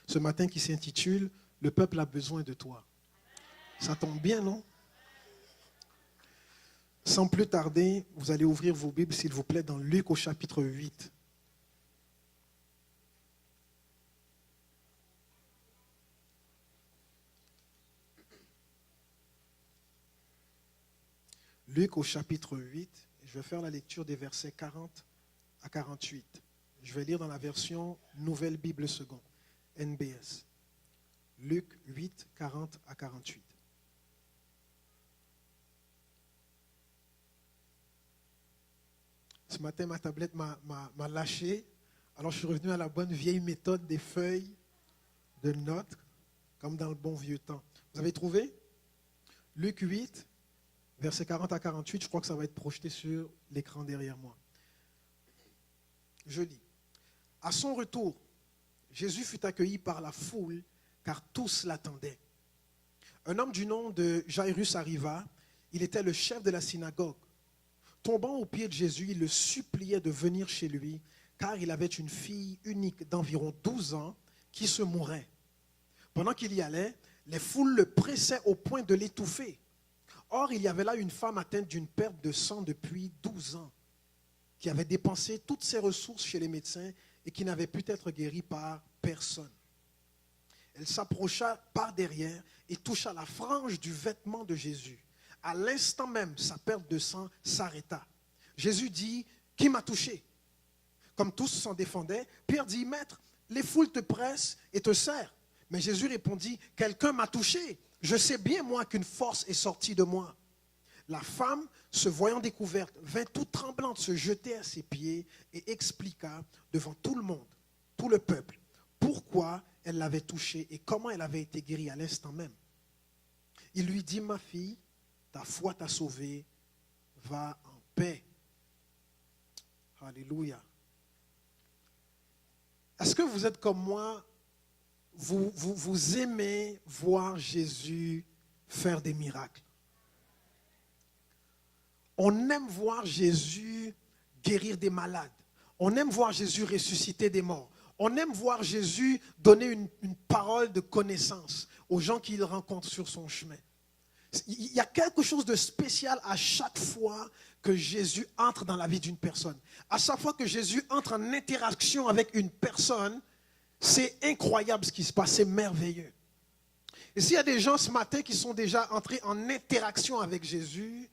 ce matin qui s'intitule « Le peuple a besoin de toi ». Ça tombe bien, non? Sans plus tarder, vous allez ouvrir vos Bibles, s'il vous plaît, dans Luc au chapitre 8. Luc au chapitre 8, je vais faire la lecture des versets 40 à 48. Je vais lire dans la version Nouvelle Bible Seconde, NBS. Luc 8, 40 à 48. Ce matin, ma tablette m'a lâché. Alors, je suis revenu à la bonne vieille méthode des feuilles de notes, comme dans le bon vieux temps. Vous avez trouvé? Luc 8, versets 40 à 48. Je crois que ça va être projeté sur l'écran derrière moi. Je lis. À son retour, Jésus fut accueilli par la foule, car tous l'attendaient. Un homme du nom de Jairus arriva. Il était le chef de la synagogue. Tombant aux pieds de Jésus, il le suppliait de venir chez lui, car il avait une fille unique d'environ 12 ans qui se mourait. Pendant qu'il y allait, les foules le pressaient au point de l'étouffer. Or, il y avait là une femme atteinte d'une perte de sang depuis 12 ans, qui avait dépensé toutes ses ressources chez les médecins et qui n'avait pu être guérie par personne. Elle s'approcha par derrière et toucha la frange du vêtement de Jésus. À l'instant même, sa perte de sang s'arrêta. Jésus dit, « Qui m'a touché ?» Comme tous s'en défendaient, Pierre dit, « Maître, les foules te pressent et te serrent. » Mais Jésus répondit, « Quelqu'un m'a touché. Je sais bien, moi, qu'une force est sortie de moi. » La femme, se voyant découverte, vint toute tremblante se jeter à ses pieds et expliqua devant tout le monde, tout le peuple, pourquoi elle l'avait touché et comment elle avait été guérie à l'instant même. Il lui dit, « Ma fille, ta foi t'a sauvée, va en paix. » Alléluia. Est-ce que vous êtes comme moi, vous aimez voir Jésus faire des miracles? On aime voir Jésus guérir des malades. On aime voir Jésus ressusciter des morts. On aime voir Jésus donner une parole de connaissance aux gens qu'il rencontre sur son chemin. Il y a quelque chose de spécial à chaque fois que Jésus entre dans la vie d'une personne. À chaque fois que Jésus entre en interaction avec une personne, c'est incroyable ce qui se passe, c'est merveilleux. Et s'il y a des gens ce matin qui sont déjà entrés en interaction avec Jésus,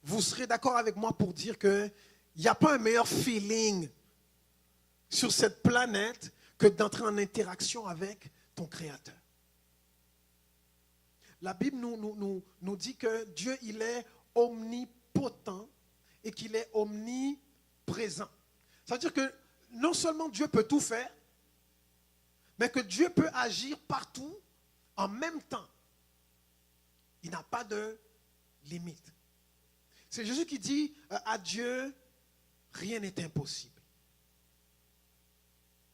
vous serez d'accord avec moi pour dire qu'il n'y a pas un meilleur feeling sur cette planète que d'entrer en interaction avec ton Créateur. La Bible nous dit que Dieu, il est omnipotent et qu'il est omniprésent. Ça veut dire que non seulement Dieu peut tout faire, mais que Dieu peut agir partout en même temps. Il n'a pas de limite. C'est Jésus qui dit à Dieu, rien n'est impossible.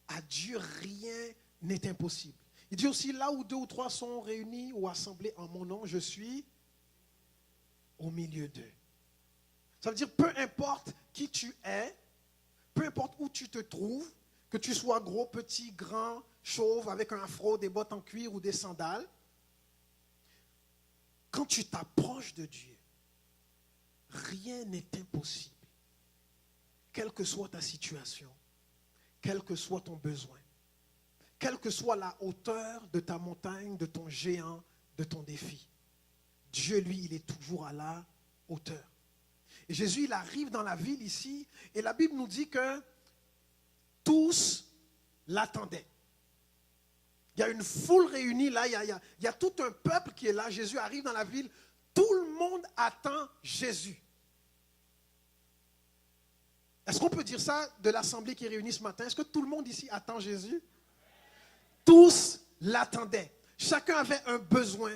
À Dieu, rien n'est impossible. Il dit aussi, là où 2 ou 3 sont réunis ou assemblés en mon nom, je suis au milieu d'eux. Ça veut dire, peu importe qui tu es, peu importe où tu te trouves, que tu sois gros, petit, grand, chauve, avec un afro, des bottes en cuir ou des sandales, quand tu t'approches de Dieu, rien n'est impossible. Quelle que soit ta situation, quel que soit ton besoin, quelle que soit la hauteur de ta montagne, de ton géant, de ton défi, Dieu, lui, il est toujours à la hauteur. Et Jésus, il arrive dans la ville ici, et la Bible nous dit que tous l'attendaient. Il y a une foule réunie là, il y a tout un peuple qui est là. Jésus arrive dans la ville, tout le monde attend Jésus. Est-ce qu'on peut dire ça de l'assemblée qui est réunie ce matin? Est-ce que tout le monde ici attend Jésus? Tous l'attendaient. Chacun avait un besoin,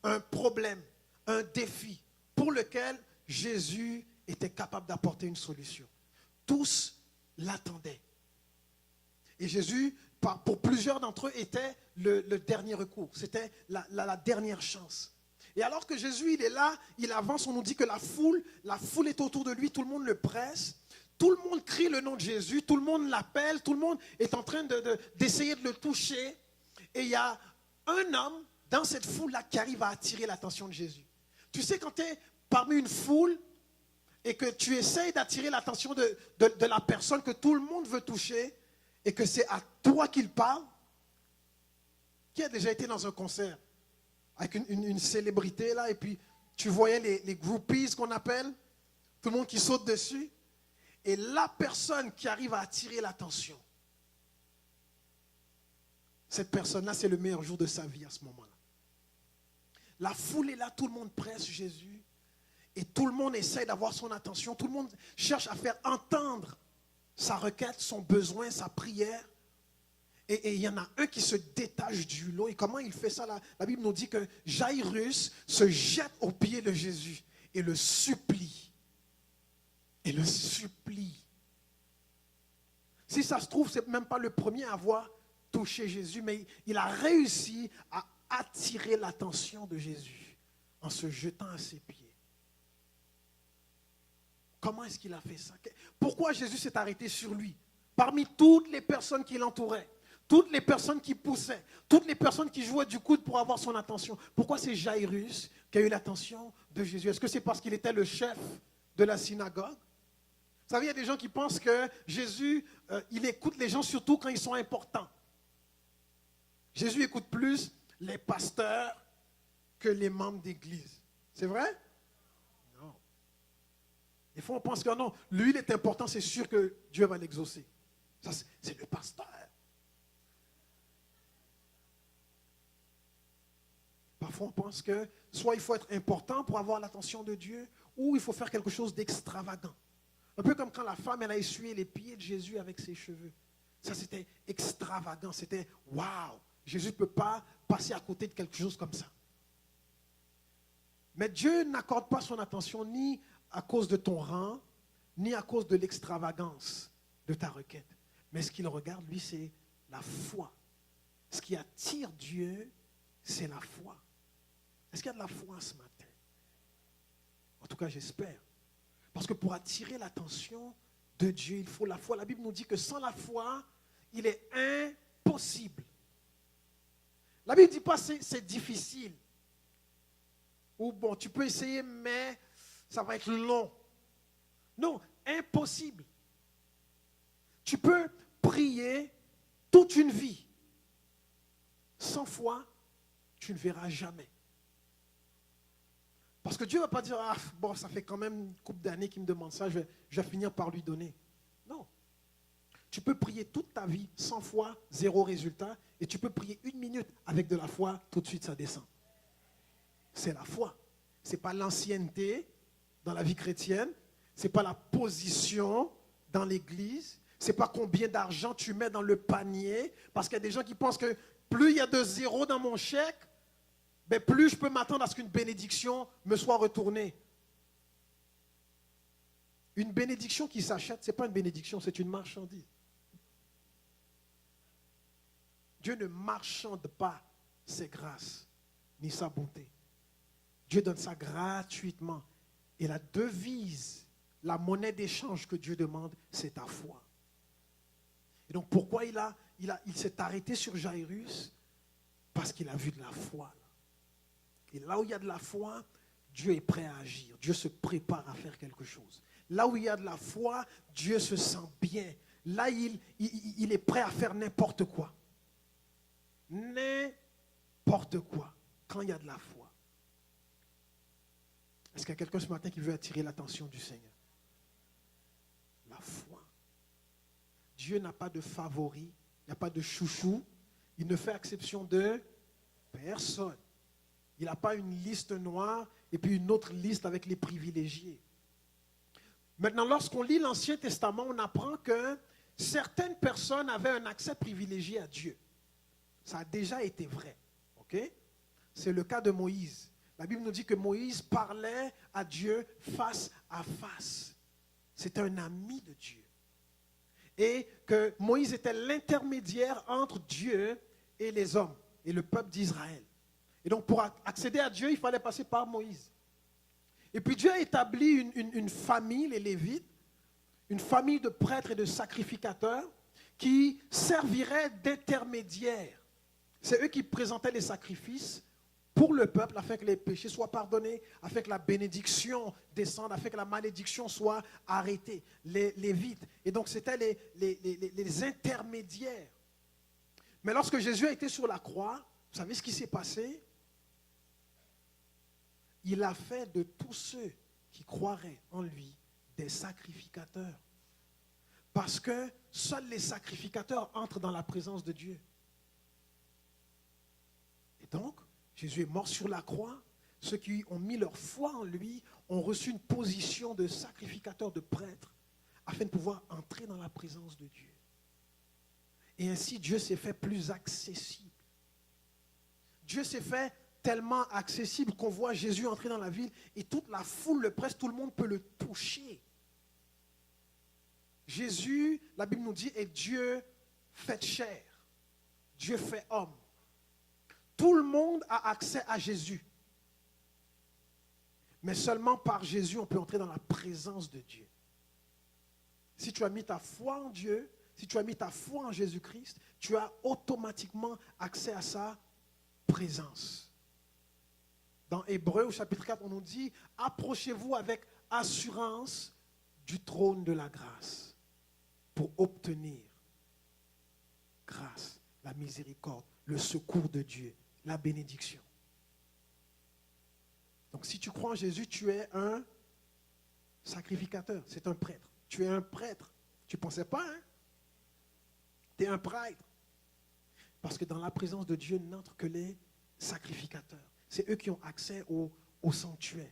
un problème, un défi pour lequel Jésus était capable d'apporter une solution. Tous l'attendaient. Et Jésus, pour plusieurs d'entre eux, était le dernier recours. C'était la dernière chance. Et alors que Jésus, il est là, il avance, on nous dit que la foule est autour de lui, tout le monde le presse. Tout le monde crie le nom de Jésus, tout le monde l'appelle, tout le monde est en train d'essayer de le toucher. Et il y a un homme dans cette foule-là qui arrive à attirer l'attention de Jésus. Tu sais, quand tu es parmi une foule et que tu essayes d'attirer l'attention de la personne que tout le monde veut toucher et que c'est à toi qu'il parle, qui a déjà été dans un concert avec une célébrité là et puis tu voyais les groupies qu'on appelle, tout le monde qui saute dessus, et la personne qui arrive à attirer l'attention, cette personne-là, c'est le meilleur jour de sa vie à ce moment-là. La foule est là, tout le monde presse Jésus et tout le monde essaie d'avoir son attention, tout le monde cherche à faire entendre sa requête, son besoin, sa prière. Et il y en a un qui se détache du lot. Et comment il fait ça? La Bible nous dit que Jairus se jette aux pieds de Jésus et le supplie. Et le supplie. Si ça se trouve, c'est même pas le premier à avoir touché Jésus, mais il a réussi à attirer l'attention de Jésus en se jetant à ses pieds. Comment est-ce qu'il a fait ça? Pourquoi Jésus s'est arrêté sur lui? Parmi toutes les personnes qui l'entouraient, toutes les personnes qui poussaient, toutes les personnes qui jouaient du coude pour avoir son attention. Pourquoi c'est Jairus qui a eu l'attention de Jésus? Est-ce que c'est parce qu'il était le chef de la synagogue? Vous savez, il y a des gens qui pensent que Jésus, il écoute les gens surtout quand ils sont importants. Jésus écoute plus les pasteurs que les membres d'église. C'est vrai? Non. Des fois, on pense que non, lui, il est important, c'est sûr que Dieu va l'exaucer. Ça, c'est le pasteur. Parfois, on pense que soit il faut être important pour avoir l'attention de Dieu, ou il faut faire quelque chose d'extravagant. Un peu comme quand la femme, elle a essuyé les pieds de Jésus avec ses cheveux. Ça, c'était extravagant. C'était « waouh ». Jésus ne peut pas passer à côté de quelque chose comme ça. Mais Dieu n'accorde pas son attention ni à cause de ton rang, ni à cause de l'extravagance de ta requête. Mais ce qu'il regarde, lui, c'est la foi. Ce qui attire Dieu, c'est la foi. Est-ce qu'il y a de la foi ce matin? En tout cas, j'espère. Parce que pour attirer l'attention de Dieu, il faut la foi. La Bible nous dit que sans la foi, il est impossible. La Bible ne dit pas que c'est difficile. Ou bon, tu peux essayer, mais ça va être long. Non, impossible. Tu peux prier toute une vie. Sans foi, tu ne verras jamais. Parce que Dieu ne va pas dire, ah, bon, ça fait quand même une couple d'années qu'il me demande ça, je vais finir par lui donner. Non. Tu peux prier toute ta vie sans foi, zéro résultat, et tu peux prier 1 minute avec de la foi, tout de suite ça descend. C'est la foi. Ce n'est pas l'ancienneté dans la vie chrétienne, ce n'est pas la position dans l'église, ce n'est pas combien d'argent tu mets dans le panier, parce qu'il y a des gens qui pensent que plus il y a de zéros dans mon chèque, ben plus je peux m'attendre à ce qu'une bénédiction me soit retournée. Une bénédiction qui s'achète, ce n'est pas une bénédiction, c'est une marchandise. Dieu ne marchande pas ses grâces, ni sa bonté. Dieu donne ça gratuitement. Et la devise, la monnaie d'échange que Dieu demande, c'est ta foi. Et donc pourquoi il s'est arrêté sur Jairus? Parce qu'il a vu de la foi. Et là où il y a de la foi, Dieu est prêt à agir. Dieu se prépare à faire quelque chose. Là où il y a de la foi, Dieu se sent bien. Là, il est prêt à faire n'importe quoi. N'importe quoi, quand il y a de la foi. Est-ce qu'il y a quelqu'un ce matin qui veut attirer l'attention du Seigneur? La foi. Dieu n'a pas de favori, il n'a pas de chouchou. Il ne fait exception de personne. Il n'a pas une liste noire et puis une autre liste avec les privilégiés. Maintenant, lorsqu'on lit l'Ancien Testament, on apprend que certaines personnes avaient un accès privilégié à Dieu. Ça a déjà été vrai. Okay? C'est le cas de Moïse. La Bible nous dit que Moïse parlait à Dieu face à face. C'était un ami de Dieu. Et que Moïse était l'intermédiaire entre Dieu et les hommes, et le peuple d'Israël. Et donc pour accéder à Dieu, il fallait passer par Moïse. Et puis Dieu a établi une famille, les Lévites, une famille de prêtres et de sacrificateurs qui serviraient d'intermédiaires. C'est eux qui présentaient les sacrifices pour le peuple, afin que les péchés soient pardonnés, afin que la bénédiction descende, afin que la malédiction soit arrêtée, les Lévites. Et donc, c'était les intermédiaires. Mais lorsque Jésus a été sur la croix, vous savez ce qui s'est passé? Il a fait de tous ceux qui croiraient en lui des sacrificateurs. Parce que seuls les sacrificateurs entrent dans la présence de Dieu. Et donc, Jésus est mort sur la croix. Ceux qui ont mis leur foi en lui ont reçu une position de sacrificateur, de prêtre, afin de pouvoir entrer dans la présence de Dieu. Et ainsi, Dieu s'est fait plus accessible. Dieu s'est fait tellement accessible qu'on voit Jésus entrer dans la ville et toute la foule le presse, tout le monde peut le toucher. Jésus, la Bible nous dit, est Dieu fait chair, Dieu fait homme. Tout le monde a accès à Jésus. Mais seulement par Jésus, on peut entrer dans la présence de Dieu. Si tu as mis ta foi en Dieu, si tu as mis ta foi en Jésus-Christ, tu as automatiquement accès à sa présence. Dans Hébreux, au chapitre 4, on nous dit, approchez-vous avec assurance du trône de la grâce pour obtenir grâce, la miséricorde, le secours de Dieu, la bénédiction. Donc si tu crois en Jésus, tu es un sacrificateur, c'est un prêtre. Tu es un prêtre. Tu ne pensais pas, hein? Tu es un prêtre. Parce que dans la présence de Dieu n'entrent que les sacrificateurs. C'est eux qui ont accès au sanctuaire.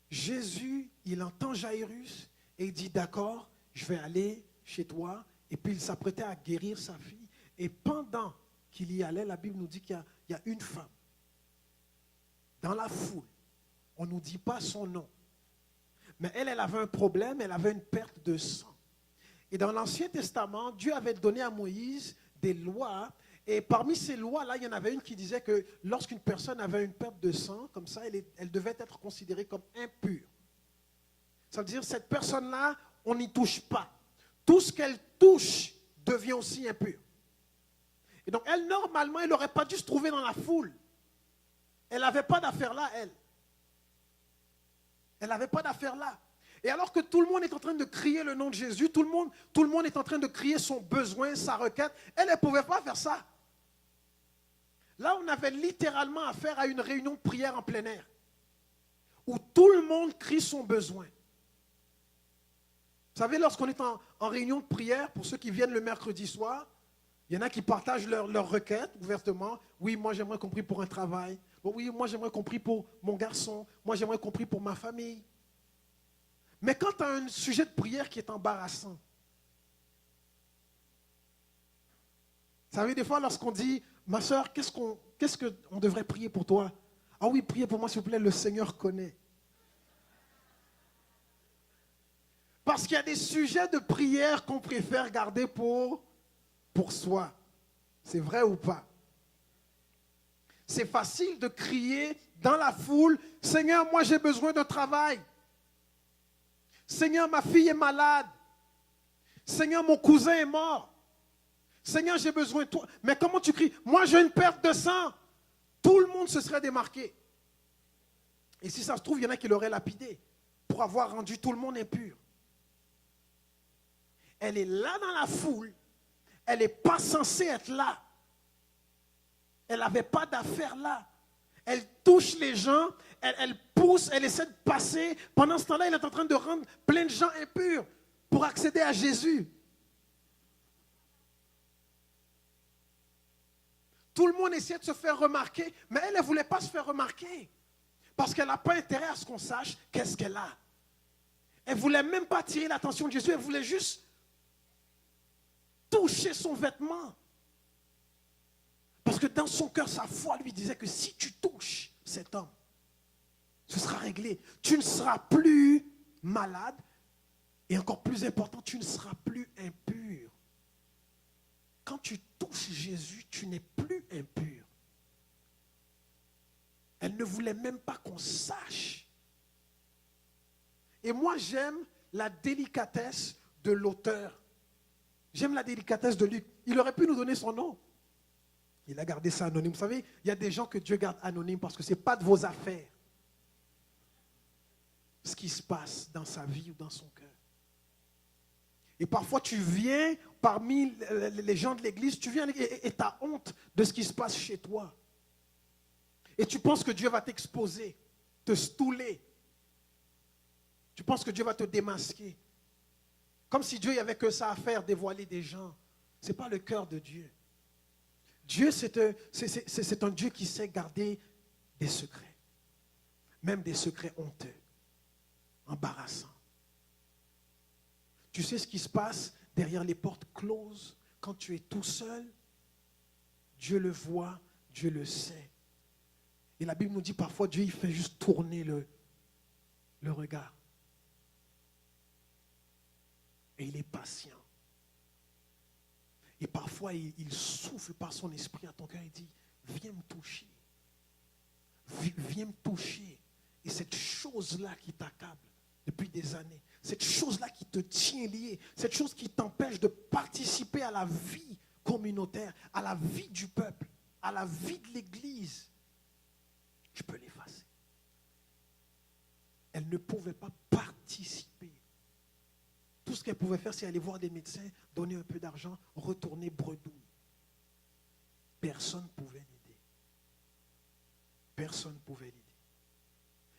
Jésus, il entend Jairus et il dit, d'accord, je vais aller chez toi. Et puis il s'apprêtait à guérir sa fille. Et pendant qu'il y allait, la Bible nous dit qu'il y a une femme dans la foule. On ne nous dit pas son nom. Mais elle avait un problème, elle avait une perte de sang. Et dans l'Ancien Testament, Dieu avait donné à Moïse des lois. Et parmi ces lois-là, il y en avait une qui disait que lorsqu'une personne avait une perte de sang, comme ça, elle devait être considérée comme impure. Ça veut dire que cette personne-là, on n'y touche pas. Tout ce qu'elle touche devient aussi impur. Et donc, elle, normalement, elle n'aurait pas dû se trouver dans la foule. Elle n'avait pas d'affaire là, elle. Elle n'avait pas d'affaire là. Et alors que tout le monde est en train de crier le nom de Jésus, tout le monde est en train de crier son besoin, sa requête, elle ne pouvait pas faire ça. Là, on avait littéralement affaire à une réunion de prière en plein air, où tout le monde crie son besoin. Vous savez, lorsqu'on est en réunion de prière, pour ceux qui viennent le mercredi soir, il y en a qui partagent leurs requêtes ouvertement. Oui, moi j'aimerais qu'on prie pour un travail. Oui, moi j'aimerais qu'on prie pour mon garçon. Moi j'aimerais qu'on prie pour ma famille. Mais quand tu as un sujet de prière qui est embarrassant, vous savez, des fois lorsqu'on dit, ma soeur, qu'est-ce qu'on devrait prier pour toi? Ah oui, priez pour moi s'il vous plaît, le Seigneur connaît. Parce qu'il y a des sujets de prière qu'on préfère garder pour soi. C'est vrai ou pas? C'est facile de crier dans la foule, Seigneur, moi j'ai besoin de travail. Seigneur, ma fille est malade. Seigneur, mon cousin est mort. Seigneur, j'ai besoin de toi. Mais comment tu cries? Moi j'ai une perte de sang. Tout le monde se serait démarqué. Et si ça se trouve, il y en a qui l'auraient lapidé pour avoir rendu tout le monde impur. Elle est là dans la foule. Elle n'est pas censée être là. Elle n'avait pas d'affaire là. Elle touche les gens, elle pousse, elle essaie de passer. Pendant ce temps-là, elle est en train de rendre plein de gens impurs pour accéder à Jésus. Tout le monde essayait de se faire remarquer, mais elle ne voulait pas se faire remarquer. Parce qu'elle n'a pas intérêt à ce qu'on sache qu'est-ce qu'elle a. Elle ne voulait même pas attirer l'attention de Jésus, elle voulait juste toucher son vêtement. Parce que dans son cœur, sa foi lui disait que si tu touches cet homme, ce sera réglé. Tu ne seras plus malade et encore plus important, tu ne seras plus impur. Quand tu touches Jésus, tu n'es plus impur. Elle ne voulait même pas qu'on sache. Et moi, j'aime la délicatesse de l'auteur. J'aime la délicatesse de Luc. Il aurait pu nous donner son nom. Il a gardé ça anonyme. Vous savez, il y a des gens que Dieu garde anonymes parce que ce n'est pas de vos affaires ce qui se passe dans sa vie ou dans son cœur. Et parfois, tu viens parmi les gens de l'église, tu viens et tu as honte de ce qui se passe chez toi. Et tu penses que Dieu va t'exposer, te stouler. Tu penses que Dieu va te démasquer. Comme si Dieu n'avait que ça à faire, dévoiler des gens. Ce n'est pas le cœur de Dieu. Dieu, c'est un Dieu qui sait garder des secrets. Même des secrets honteux, embarrassants. Tu sais ce qui se passe derrière les portes closes quand tu es tout seul? Dieu le voit, Dieu le sait. Et la Bible nous dit parfois, Dieu il fait juste tourner le regard. Et il est patient. Et parfois, il souffle par son esprit à ton cœur et dit, viens me toucher. Viens me toucher. Et cette chose-là qui t'accable depuis des années, cette chose-là qui te tient lié, cette chose qui t'empêche de participer à la vie communautaire, à la vie du peuple, à la vie de l'Église, je peux l'effacer. Elle ne pouvait pas participer. Tout ce qu'elle pouvait faire, c'est aller voir des médecins, donner un peu d'argent, retourner bredouille. Personne ne pouvait l'aider. Personne ne pouvait l'aider.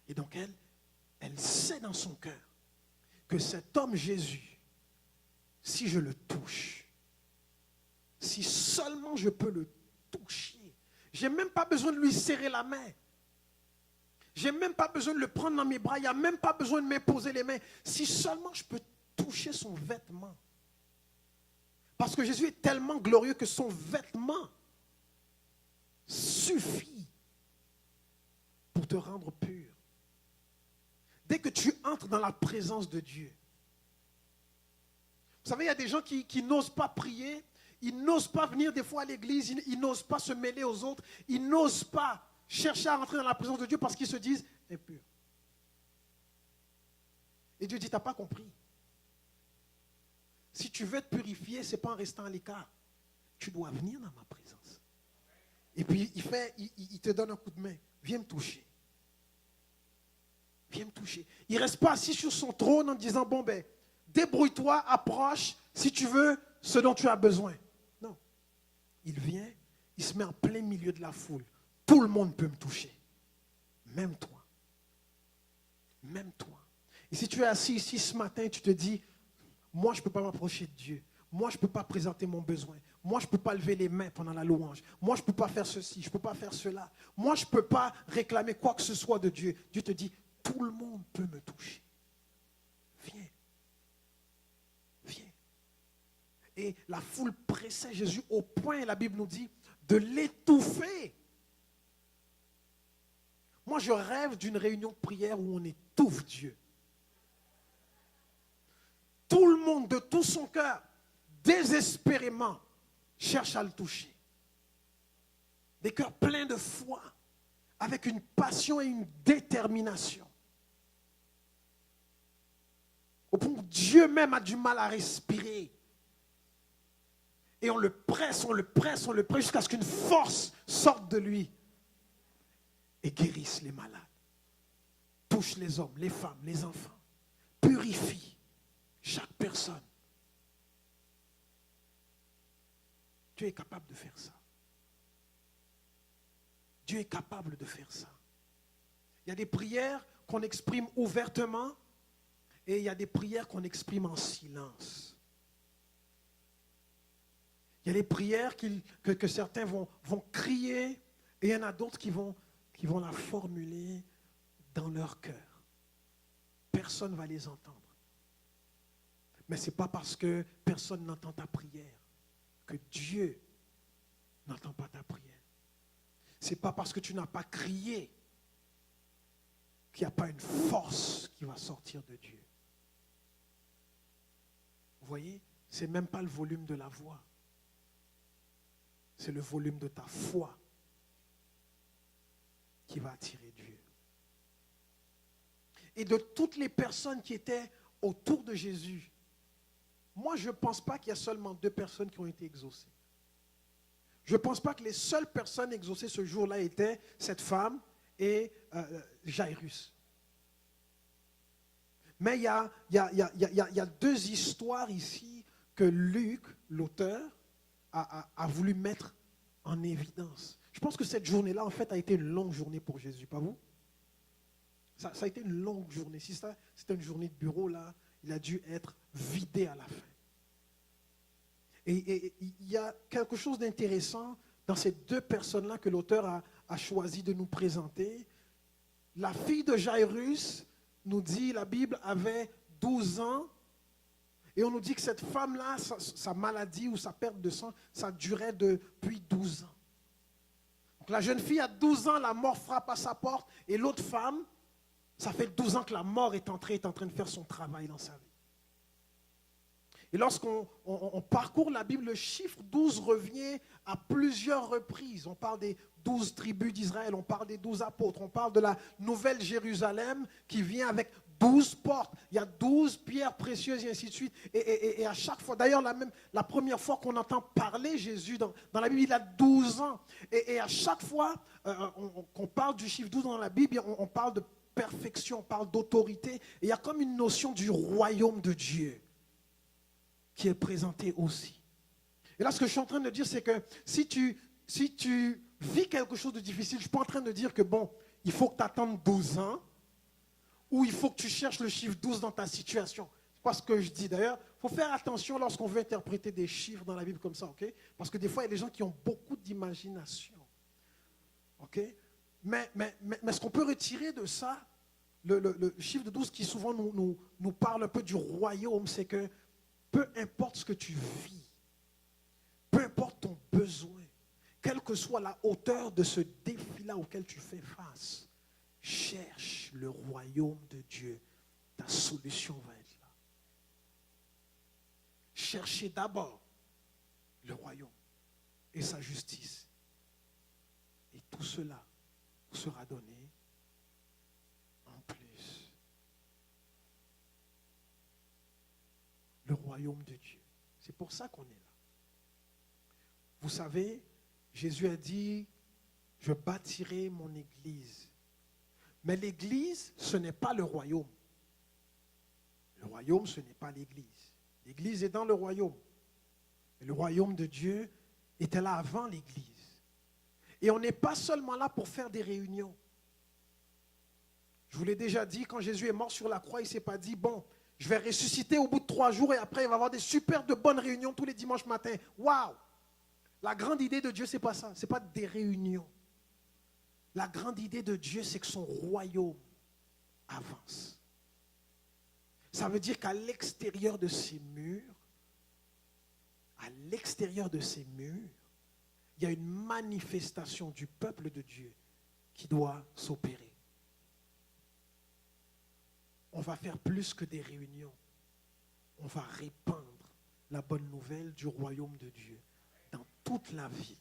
Et donc elle sait dans son cœur que cet homme Jésus, si je le touche, si seulement je peux le toucher, je n'ai même pas besoin de lui serrer la main. Je n'ai même pas besoin de le prendre dans mes bras. Il n'y a même pas besoin de m'imposer les mains. Si seulement je peux toucher son vêtement. Parce que Jésus est tellement glorieux que son vêtement suffit pour te rendre pur. Dès que tu entres dans la présence de Dieu. Vous savez, il y a des gens qui n'osent pas prier, ils n'osent pas venir des fois à l'église, ils n'osent pas se mêler aux autres, ils n'osent pas chercher à rentrer dans la présence de Dieu parce qu'ils se disent, est pur. Et Dieu dit, tu n'as pas compris. Si tu veux te purifier, ce n'est pas en restant à l'écart. Tu dois venir dans ma présence. Et puis, il te donne un coup de main. Viens me toucher. Viens me toucher. Il ne reste pas assis sur son trône en disant, bon ben, débrouille-toi, approche, si tu veux, ce dont tu as besoin. Non. Il vient, il se met en plein milieu de la foule. Tout le monde peut me toucher. Même toi. Même toi. Et si tu es assis ici ce matin, tu te dis, moi je ne peux pas m'approcher de Dieu. Moi je ne peux pas présenter mon besoin. Moi je ne peux pas lever les mains pendant la louange. Moi je ne peux pas faire ceci, je ne peux pas faire cela. Moi je ne peux pas réclamer quoi que ce soit de Dieu. Dieu te dit, tout le monde peut me toucher. Viens. Viens. Et la foule pressait Jésus au point, la Bible nous dit, de l'étouffer. Moi, je rêve d'une réunion de prière où on étouffe Dieu. Tout le monde, de tout son cœur, désespérément, cherche à le toucher. Des cœurs pleins de foi, avec une passion et une détermination. Au point où Dieu même a du mal à respirer. Et on le presse, on le presse, on le presse, jusqu'à ce qu'une force sorte de lui et guérisse les malades. Touche les hommes, les femmes, les enfants. Purifie chaque personne. Dieu est capable de faire ça. Dieu est capable de faire ça. Il y a des prières qu'on exprime ouvertement et il y a des prières qu'on exprime en silence. Il y a des prières que certains vont crier et il y en a d'autres qui vont la formuler dans leur cœur. Personne ne va les entendre. Mais ce n'est pas parce que personne n'entend ta prière que Dieu n'entend pas ta prière. Ce n'est pas parce que tu n'as pas crié qu'il n'y a pas une force qui va sortir de Dieu. Vous voyez, ce n'est même pas le volume de la voix. C'est le volume de ta foi qui va attirer Dieu. Et de toutes les personnes qui étaient autour de Jésus, moi je ne pense pas qu'il y a seulement 2 personnes qui ont été exaucées. Je ne pense pas que les seules personnes exaucées ce jour-là étaient cette femme et Jairus. Mais il y a 2 histoires ici que Luc, l'auteur, a voulu mettre en évidence. Je pense que cette journée-là, en fait, a été une longue journée pour Jésus, pas vous? Ça a été une longue journée. Si c'était une journée de bureau, là, il a dû être vidé à la fin. Et il y a quelque chose d'intéressant dans ces 2 personnes-là que l'auteur a choisi de nous présenter. La fille de Jairus, nous dit, la Bible avait 12 ans. Et on nous dit que cette femme-là, sa maladie ou sa perte de sang, ça durait depuis 12 ans. Donc la jeune fille a 12 ans, la mort frappe à sa porte. Et l'autre femme, ça fait 12 ans que la mort est en train de faire son travail dans sa vie. Et lorsqu'on parcourt la Bible, le chiffre 12 revient à plusieurs reprises. On parle des 12 tribus d'Israël, on parle des 12 apôtres, on parle de la nouvelle Jérusalem qui vient avec 12 portes. Il y a 12 pierres précieuses et ainsi de suite. Et à chaque fois, d'ailleurs la première fois qu'on entend parler Jésus dans la Bible, il a 12 ans. Et à chaque fois qu'on parle du chiffre 12 dans la Bible, on parle de perfection, on parle d'autorité. Et il y a comme une notion du royaume de Dieu qui est présenté aussi. Et là, ce que je suis en train de dire, c'est que si tu vis quelque chose de difficile, je ne suis pas en train de dire que, bon, il faut que tu attendes 12 ans ou il faut que tu cherches le chiffre 12 dans ta situation. C'est pas ce que je dis. D'ailleurs, il faut faire attention lorsqu'on veut interpréter des chiffres dans la Bible comme ça, ok? Parce que des fois, il y a des gens qui ont beaucoup d'imagination. Ok? Mais ce qu'on peut retirer de ça, le chiffre de 12 qui souvent nous parle un peu du royaume, c'est que peu importe ce que tu vis, peu importe ton besoin, quelle que soit la hauteur de ce défi-là auquel tu fais face, cherche le royaume de Dieu. Ta solution va être là. Cherchez d'abord le royaume et sa justice. Et tout cela vous sera donné en plus. Le royaume de Dieu. C'est pour ça qu'on est là. Vous savez, Jésus a dit, je bâtirai mon église. Mais l'église, ce n'est pas le royaume. Le royaume, ce n'est pas l'église. L'église est dans le royaume. Et le royaume de Dieu était là avant l'église. Et on n'est pas seulement là pour faire des réunions. Je vous l'ai déjà dit, quand Jésus est mort sur la croix, il ne s'est pas dit, bon, je vais ressusciter au bout de 3 jours et après, il va y avoir des super de bonnes réunions tous les dimanches matins. Waouh! La grande idée de Dieu, ce n'est pas ça. Ce n'est pas des réunions. La grande idée de Dieu, c'est que son royaume avance. Ça veut dire qu'à l'extérieur de ces murs, il y a une manifestation du peuple de Dieu qui doit s'opérer. On va faire plus que des réunions. On va répandre la bonne nouvelle du royaume de Dieu dans toute la vie.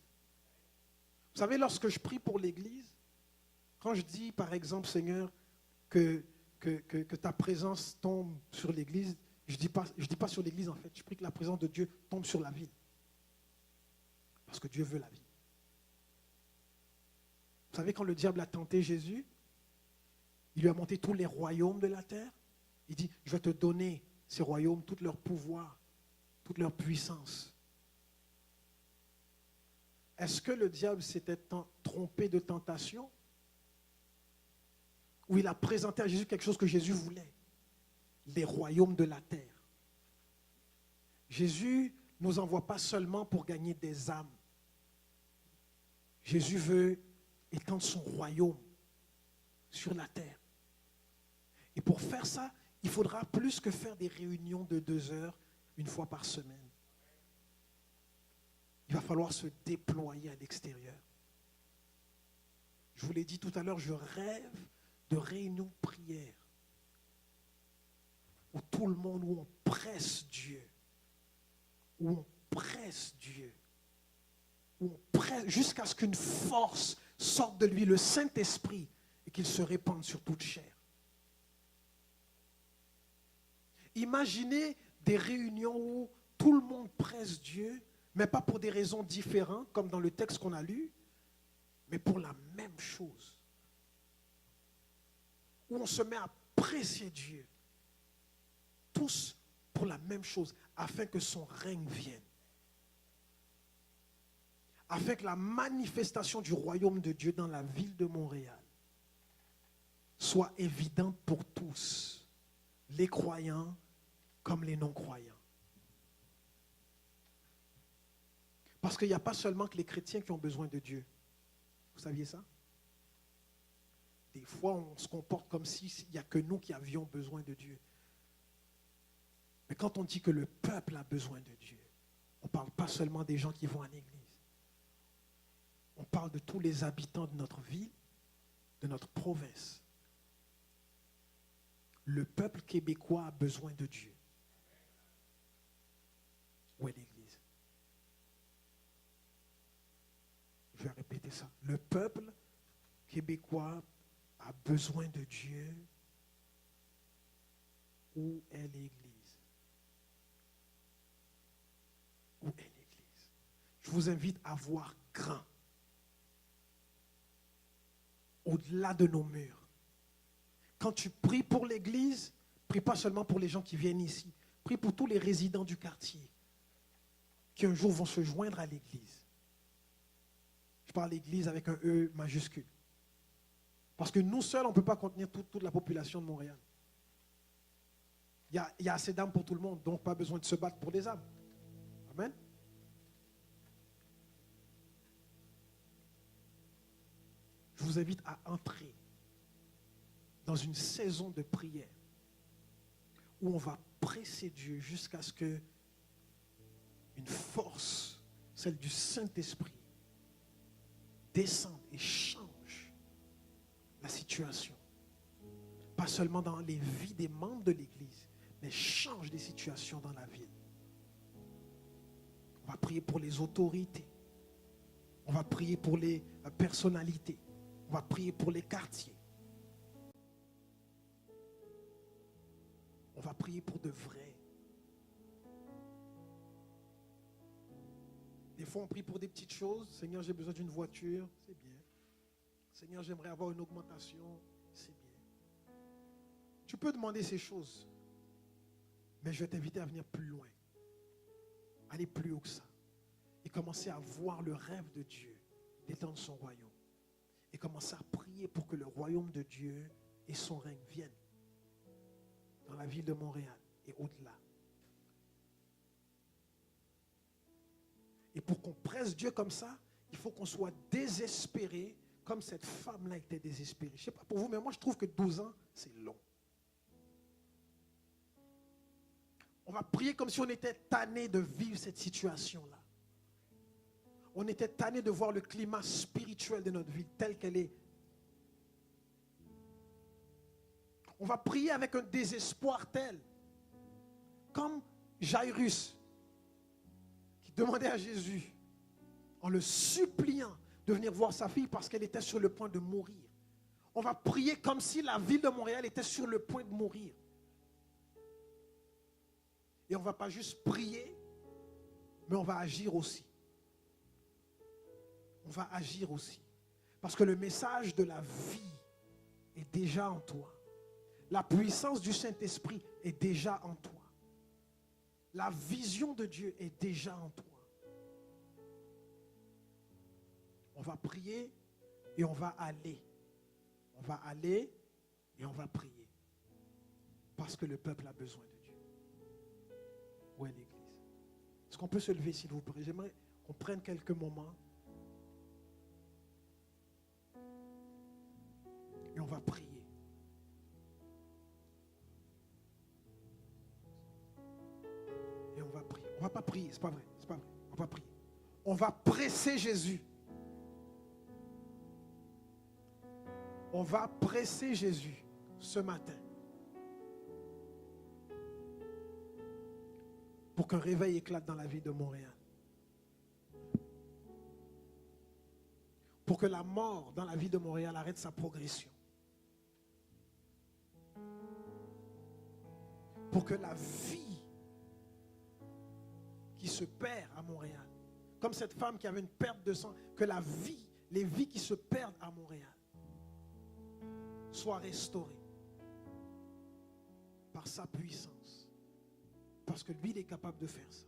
Vous savez, lorsque je prie pour l'Église, quand je dis, par exemple, Seigneur, que ta présence tombe sur l'Église, je dis pas sur l'Église en fait, je prie que la présence de Dieu tombe sur la ville. Parce que Dieu veut la vie. Vous savez, quand le diable a tenté Jésus, il lui a montré tous les royaumes de la terre. Il dit, je vais te donner ces royaumes, tout leur pouvoir, toute leur puissance. Est-ce que le diable s'était trompé de tentation? Ou il a présenté à Jésus quelque chose que Jésus voulait? Les royaumes de la terre. Jésus ne nous envoie pas seulement pour gagner des âmes. Jésus veut étendre son royaume sur la terre. Et pour faire ça, il faudra plus que faire des réunions de 2 heures une fois par semaine. Il va falloir se déployer à l'extérieur. Je vous l'ai dit tout à l'heure, je rêve de réunions prières où tout le monde, où on presse Dieu, où on presse Dieu, où on presse jusqu'à ce qu'une force sorte de lui, le Saint-Esprit, et qu'il se répande sur toute chair. Imaginez des réunions où tout le monde presse Dieu, mais pas pour des raisons différentes, comme dans le texte qu'on a lu, mais pour la même chose. Où on se met à apprécier Dieu. Tous pour la même chose, afin que son règne vienne. Afin que la manifestation du royaume de Dieu dans la ville de Montréal soit évidente pour tous, les croyants comme les non-croyants. Parce qu'il n'y a pas seulement que les chrétiens qui ont besoin de Dieu. Vous saviez ça? Des fois, on se comporte comme s'il n'y a que nous qui avions besoin de Dieu. Mais quand on dit que le peuple a besoin de Dieu, on ne parle pas seulement des gens qui vont à l'église. On parle de tous les habitants de notre ville, de notre province. Le peuple québécois a besoin de Dieu. Où est l'église? Je vais répéter ça. Le peuple québécois a besoin de Dieu. Où est l'église? Où est l'église? Je vous invite à voir grand. Au-delà de nos murs. Quand tu pries pour l'église, prie pas seulement pour les gens qui viennent ici. Prie pour tous les résidents du quartier qui un jour vont se joindre à l'église. Je parle l'église avec un E majuscule. Parce que nous seuls, on ne peut pas contenir toute la population de Montréal. Il y a assez d'âmes pour tout le monde, donc pas besoin de se battre pour les âmes. Amen. Je vous invite à entrer dans une saison de prière où on va presser Dieu jusqu'à ce que une force, celle du Saint-Esprit, descende et change la situation. Pas seulement dans les vies des membres de l'Église, mais change des situations dans la ville. On va prier pour les autorités. On va prier pour les personnalités. On va prier pour les quartiers. On va prier pour de vrais. Des fois, on prie pour des petites choses. Seigneur, j'ai besoin d'une voiture. C'est bien. Seigneur, j'aimerais avoir une augmentation. C'est bien. Tu peux demander ces choses. Mais je vais t'inviter à venir plus loin. Aller plus haut que ça. Et commencer à voir le rêve de Dieu d'étendre son royaume. Et commencer à prier pour que le royaume de Dieu et son règne viennent dans la ville de Montréal et au-delà. Et pour qu'on presse Dieu comme ça, il faut qu'on soit désespéré comme cette femme-là était désespérée. Je ne sais pas pour vous, mais moi je trouve que 12 ans, c'est long. On va prier comme si on était tanné de vivre cette situation-là. On était tanné de voir le climat spirituel de notre vie tel qu'elle est. On va prier avec un désespoir tel, comme Jairus, qui demandait à Jésus, en le suppliant, de venir voir sa fille parce qu'elle était sur le point de mourir. On va prier comme si la ville de Montréal était sur le point de mourir. Et on ne va pas juste prier, mais on va agir aussi. On va agir aussi. Parce que le message de la vie est déjà en toi. La puissance du Saint-Esprit est déjà en toi. La vision de Dieu est déjà en toi. On va prier et on va aller. On va aller et on va prier. Parce que le peuple a besoin de Dieu. Où est l'église? Est-ce qu'on peut se lever, s'il vous plaît? J'aimerais qu'on prenne quelques moments. Et on va prier. Et on va prier. On ne va pas prier, c'est pas vrai. C'est pas vrai. On va prier. On va presser Jésus. On va presser Jésus ce matin. Pour qu'un réveil éclate dans la ville de Montréal. Pour que la mort dans la ville de Montréal arrête sa progression. pour que la vie qui se perd à Montréal, comme cette femme qui avait une perte de sang, que la vie, les vies qui se perdent à Montréal soient restaurées par sa puissance. Parce que lui, il est capable de faire ça.